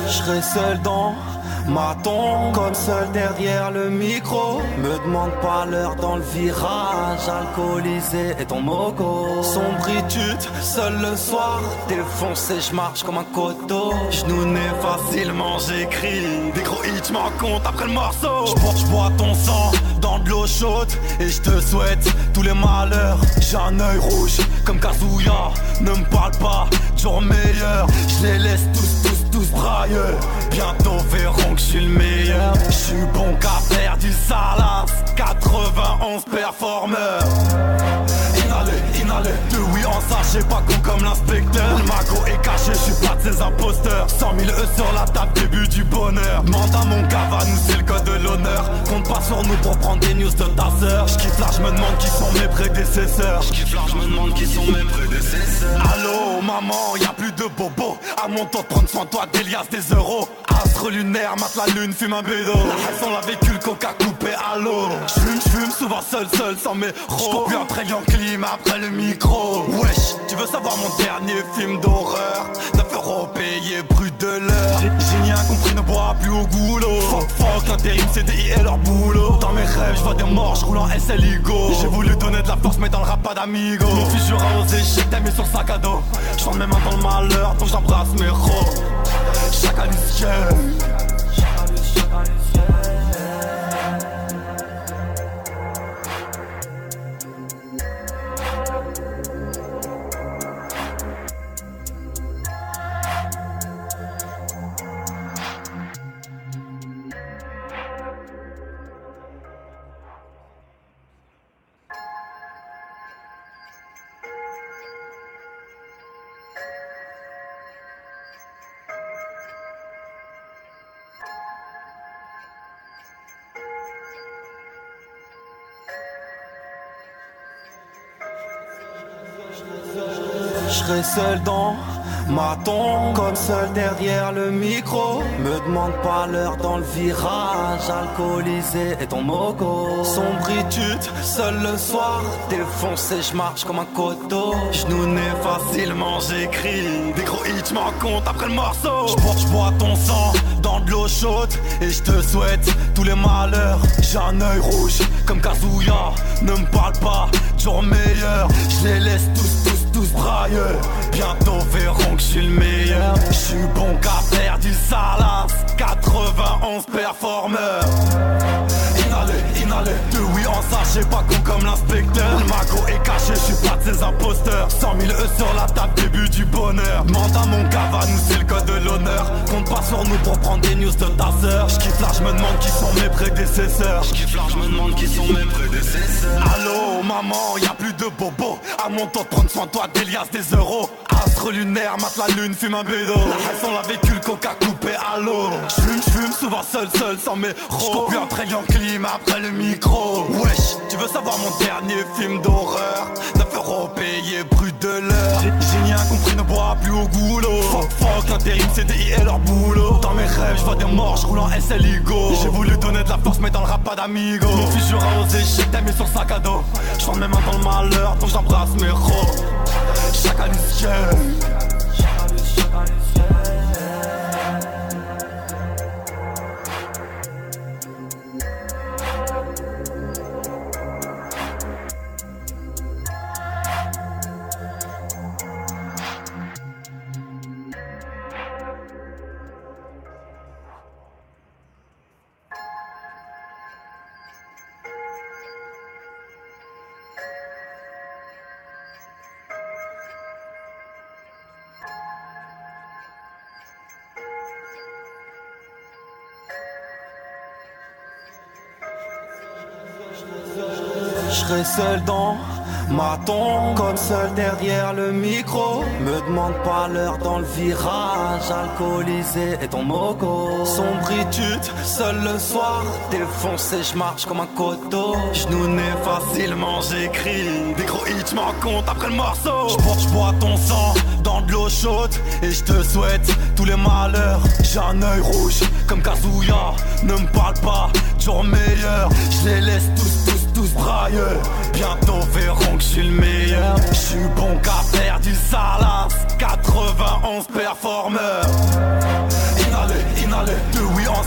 Je serai seul dans ma tombe, comme seul derrière le micro. Me demande pas l'heure dans le virage, alcoolisé et ton moco. Sombritude, seul le soir, défoncé, je marche comme un coteau. Genouné facilement, j'écris des gros hits, m'en compte après le morceau. J'bois ton sang dans de l'eau chaude et je te souhaite tous les malheurs. J'ai un œil rouge comme Kazuya, ne me parle pas, jour meilleur. Je les laisse tous brailleux. Bientôt verront que je suis le meilleur. Je suis bon qu'à faire du Salas, 91 performeur. Inhalé, de oui en sachet, pas con comme l'inspecteur. Le magot est caché, je suis pas de ces imposteurs. 100 000 E sur la table, début du bonheur. Demande à mon cava, nous c'est le code de l'honneur. Compte pas sur nous pour prendre des news de ta sœur. J'kiffe là, j'me demande qui sont mes prédécesseurs. J'kiffe là, j'me demande qui sont mes prédécesseurs. Allô maman, y'a plus de bobo. À mon tour de prendre soin de toi, des liasses, des euros. Astre lunaire, mate la lune, fume un bédo. La sans la véhicule, coca coupé à l'eau. J'fume souvent seul, sans mes ros. J'cours plus après clim après le micro. Wesh, tu veux savoir mon dernier film d'horreur? 9 € payés brut de l'heure. J'ai rien compris, ne bois plus au goulot. Fuck l'intérim, CDI et leur boulot. Dans mes rêves, j'vois des morts, j'roule en SLIGO. J'ai voulu donner de la force, mais dans le rap pas d'amigo. Mon fils jura aux échecs, t'as mis sur sac à dos. J'chante mes mains dans le malheur, donc j'embrasse mes ros. Chaque année je serai seul dans ma tombe, comme seul derrière le micro. Me demande pas l'heure dans le virage, alcoolisé et ton moco. Sombritude, seul le soir, défoncé, je marche comme un coteau. Genouné facilement, j'écris des gros hits, m'en compte après le morceau. J'bois ton sang dans de l'eau chaude et je te souhaite tous les malheurs. J'ai un œil rouge comme Kazuya, ne me parle pas, jour meilleur. Je les laisse tous brailleux. Bientôt verront que je suis le meilleur. Je suis bon qu'à faire du Salas, 91 performeur. Inhalé, de oui en sachet, pas con comme l'inspecteur. Le magot est caché, je suis pas de ces imposteurs. 100 000 E sur la table, début du bonheur. Demande à mon cava, nous c'est le code de l'honneur. Compte pas sur nous pour prendre des news de ta sœur. J'kiffe là, j'me demande qui sont mes prédécesseurs. J'kiffe là, j'me demande qui sont mes prédécesseurs. Allô maman, y'a plus de bobo. À mon tour de prendre soin de toi, des liasses, des euros. Astre lunaire, mate la lune, fume un bédo. La sans la véhicule, coca coupé à l'eau. J'fume souvent seul, sans mes ros. J'cours plus après clim après le micro. Wesh, tu veux savoir mon dernier film d'horreur? 9 € payés brut de l'heure. J'ai rien compris, ne bois plus au goulot. Fuck l'intérim, CDI et leur boulot. Dans mes rêves, j'vois des morts, j'roule en SLIGO. J'ai voulu donner de la force, mais dans le rap pas d'amigo. Mon fils jura aux échecs, t'as mis sur sac à dos. J'chante mes mains dans le malheur, donc j'embrasse mes ros. Chaque année je serai seul dans ma tombe, comme seul derrière le micro. Me demande pas l'heure dans le virage, alcoolisé et ton moco. Sombritude, seul le soir, défoncé, je marche comme un coteau. Genouné facilement, j'écris des gros hits, m'en compte après le morceau. J'bois ton sang dans de l'eau chaude et je te souhaite tous les malheurs. J'ai un œil rouge comme Kazuya, ne me parle pas, jour meilleur. Je les laisse tous brailleux. Bientôt verront que je suis le meilleur. Je suis bon qu'à faire du Salas, 91 performeur.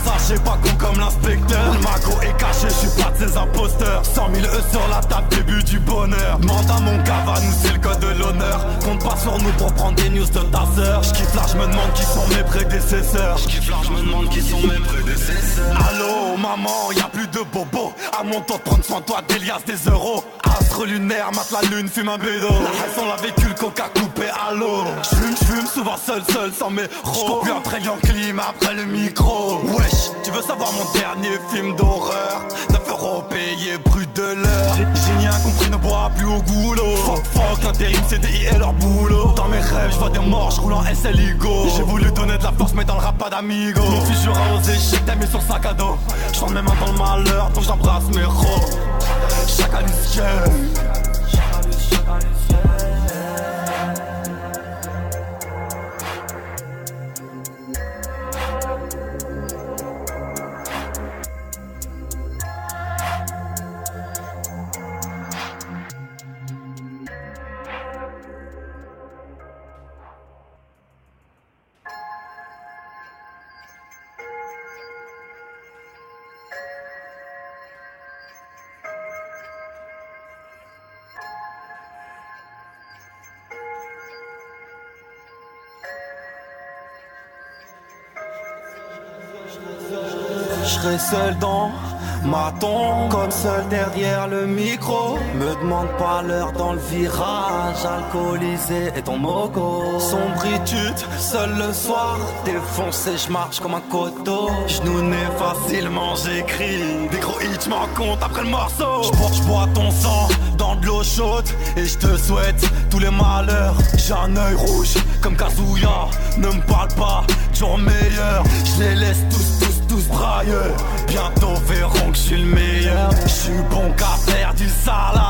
sachet, pas con comme l'inspecteur. Le magot est caché, je suis pas de ces imposteurs. 100 000 E sur la table, début du bonheur. Demande à mon cava, nous c'est le code de l'honneur. Compte pas sur nous pour prendre des news de ta sœur. J'kiffe là, j'me demande qui sont mes prédécesseurs. J'kiffe là, j'me demande qui sont mes prédécesseurs. Allô maman, y'a plus de bobo. À mon tour de prendre soin de toi, des liasses, des euros. Astre lunaire, mate la lune, fume un bédo. La haine sans la véhicule, coca coupé, allô. J'fume souvent seul, sans mes ros. J'cours plus après Yanklim, après le micro. Wesh, tu veux savoir mon dernier film d'horreur? 9 € payé brut de l'heure. J'ai rien compris, ne bois plus au goulot. Fuck, l'intérim, CDI et leur boulot. Dans mes rêves, j'vois des morts, j'roule en SLIGO. J'ai voulu donner de la force, mais dans le rap pas d'amigo. Mon fils jura aux échecs, t'as mis sur sac à dos. J'chante mes mains dans le malheur, donc j'embrasse mes ros. Chacun du ciel. Je serai seul dans ma tombe, comme seul derrière le micro. Me demande pas l'heure dans le virage, alcoolisé et ton moco. Sombritude, seul le soir, défoncé, je marche comme un coteau. Genou né facilement, j'écris des gros hits, j'm'en compte après le morceau. J'bois ton sang dans de l'eau chaude et je te souhaite tous les malheurs. J'ai un œil rouge comme Kazuya, ne me parle pas, jour meilleur. Je les laisse tous brailleux. Bientôt verront que je suis le meilleur. Je suis bon qu'à faire du salade.